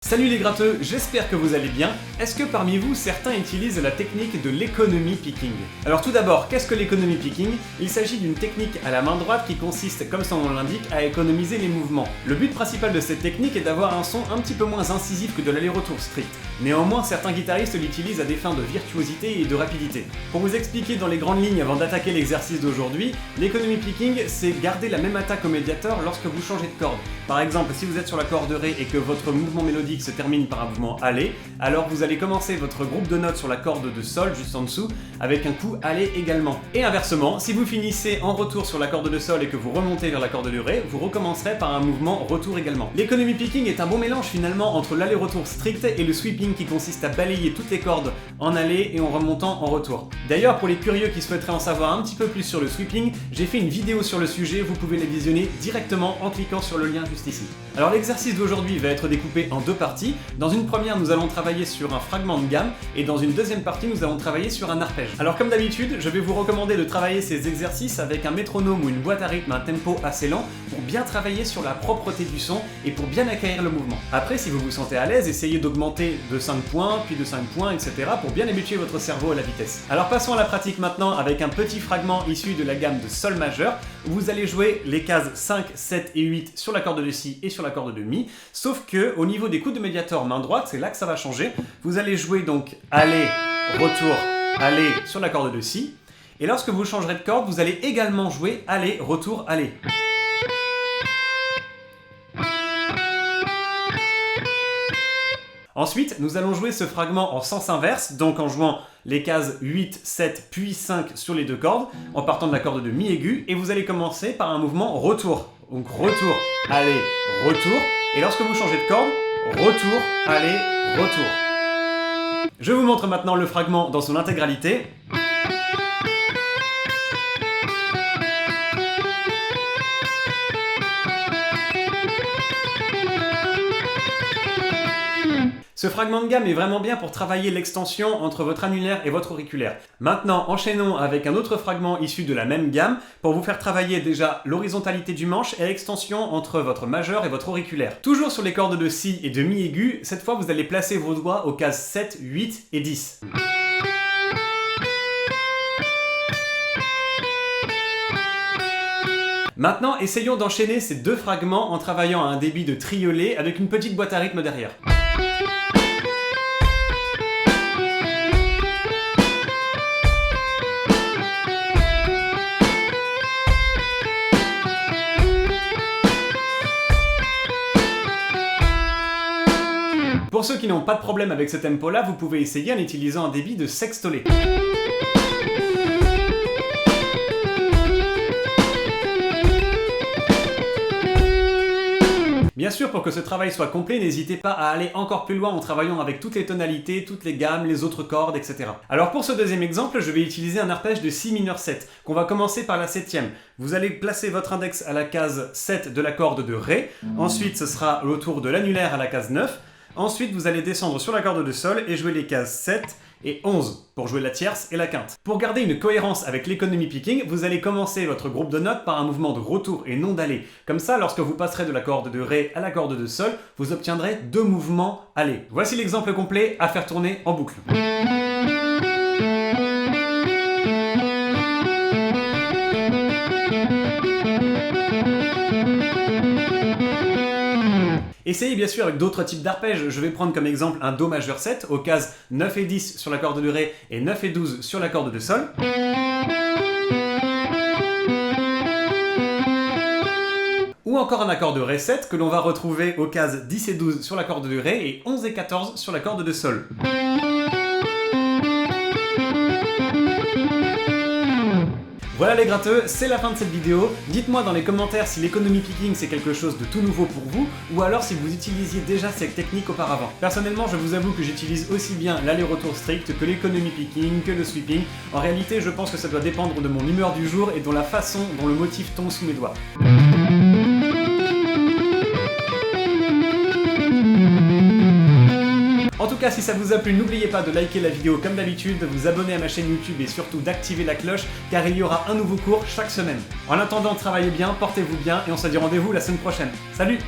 Salut les gratteux, j'espère que vous allez bien. Est-ce que parmi vous, certains utilisent la technique de l'économie picking? Alors tout d'abord, qu'est-ce que l'économie picking? Il s'agit d'une technique à la main droite qui consiste, comme son nom l'indique, à économiser les mouvements. Le but principal de cette technique est d'avoir un son un petit peu moins incisif que de l'aller-retour strict. Néanmoins, certains guitaristes l'utilisent à des fins de virtuosité et de rapidité. Pour vous expliquer dans les grandes lignes avant d'attaquer l'exercice d'aujourd'hui, l'économie picking, c'est garder la même attaque au médiator lorsque vous changez de corde. Par exemple, si vous êtes sur la corde Ré et que votre mouvement mélodique se termine par un mouvement Aller, alors vous allez commencer votre groupe de notes sur la corde de Sol juste en dessous avec un coup Aller également. Et inversement, si vous finissez en retour sur la corde de Sol et que vous remontez vers la corde de Ré, vous recommencerez par un mouvement retour également. L'économie picking est un bon mélange finalement entre l'aller-retour strict et le sweeping qui consiste à balayer toutes les cordes en aller et en remontant en retour. D'ailleurs, pour les curieux qui souhaiteraient en savoir un petit peu plus sur le sweeping, j'ai fait une vidéo sur le sujet, vous pouvez la visionner directement en cliquant sur le lien juste ici. Alors l'exercice d'aujourd'hui va être découpé en deux parties. Dans une première, nous allons travailler sur un fragment de gamme et dans une deuxième partie, nous allons travailler sur un arpège. Alors comme d'habitude, je vais vous recommander de travailler ces exercices avec un métronome ou une boîte à rythme à un tempo assez lent pour bien travailler sur la propreté du son et pour bien acquérir le mouvement. Après, si vous vous sentez à l'aise, essayez d'augmenter de 5 points, puis de 5 points, etc. pour bien habituer votre cerveau à la vitesse. Alors passons à la pratique maintenant avec un petit fragment issu de la gamme de Sol majeur où vous allez jouer les cases 5, 7 et 8 sur la corde de Si et sur la corde de Mi, sauf que au niveau des coups de médiator main droite, c'est là que ça va changer. Vous allez jouer donc Aller, retour, Aller sur la corde de Si, et lorsque vous changerez de corde, vous allez également jouer Aller, retour, Aller. Ensuite, nous allons jouer ce fragment en sens inverse, donc en jouant les cases 8, 7, puis 5 sur les deux cordes, en partant de la corde de Mi aigu, et vous allez commencer par un mouvement retour. Donc retour, aller, retour, et lorsque vous changez de corde, retour, aller, retour. Je vous montre maintenant le fragment dans son intégralité. Ce fragment de gamme est vraiment bien pour travailler l'extension entre votre annulaire et votre auriculaire. Maintenant, enchaînons avec un autre fragment issu de la même gamme pour vous faire travailler déjà l'horizontalité du manche et l'extension entre votre majeur et votre auriculaire. Toujours sur les cordes de Si et de Mi aigu, cette fois vous allez placer vos doigts aux cases 7, 8 et 10. Maintenant, essayons d'enchaîner ces deux fragments en travaillant à un débit de triolet avec une petite boîte à rythme derrière. Pour ceux qui n'ont pas de problème avec ce tempo-là, vous pouvez essayer en utilisant un débit de sextolet. Bien sûr, pour que ce travail soit complet, n'hésitez pas à aller encore plus loin en travaillant avec toutes les tonalités, toutes les gammes, les autres cordes, etc. Alors pour ce deuxième exemple, je vais utiliser un arpège de Si mineur 7, qu'on va commencer par la 7e. Vous allez placer votre index à la case 7 de la corde de Ré, ensuite ce sera le tour de l'annulaire à la case 9, ensuite vous allez descendre sur la corde de Sol et jouer les cases 7 et 11 pour jouer la tierce et la quinte. Pour garder une cohérence avec l'économie picking, vous allez commencer votre groupe de notes par un mouvement de retour et non d'aller. Comme ça, lorsque vous passerez de la corde de Ré à la corde de Sol, vous obtiendrez deux mouvements aller. Voici l'exemple complet à faire tourner en boucle. Essayez bien sûr avec d'autres types d'arpèges. Je vais prendre comme exemple un Do majeur 7 aux cases 9 et 10 sur la corde de Ré et 9 et 12 sur la corde de Sol. Ou encore un accord de Ré 7 que l'on va retrouver aux cases 10 et 12 sur la corde de Ré et 11 et 14 sur la corde de Sol. Voilà les gratteux, c'est la fin de cette vidéo. Dites-moi dans les commentaires si l'économie picking c'est quelque chose de tout nouveau pour vous ou alors si vous utilisiez déjà cette technique auparavant. Personnellement, je vous avoue que j'utilise aussi bien l'aller-retour strict que l'économie picking, que le sweeping. En réalité, je pense que ça doit dépendre de mon humeur du jour et de la façon dont le motif tombe sous mes doigts. En tout cas, si ça vous a plu, n'oubliez pas de liker la vidéo comme d'habitude, de vous abonner à ma chaîne YouTube et surtout d'activer la cloche car il y aura un nouveau cours chaque semaine. En attendant, travaillez bien, portez-vous bien et on se dit rendez-vous la semaine prochaine. Salut!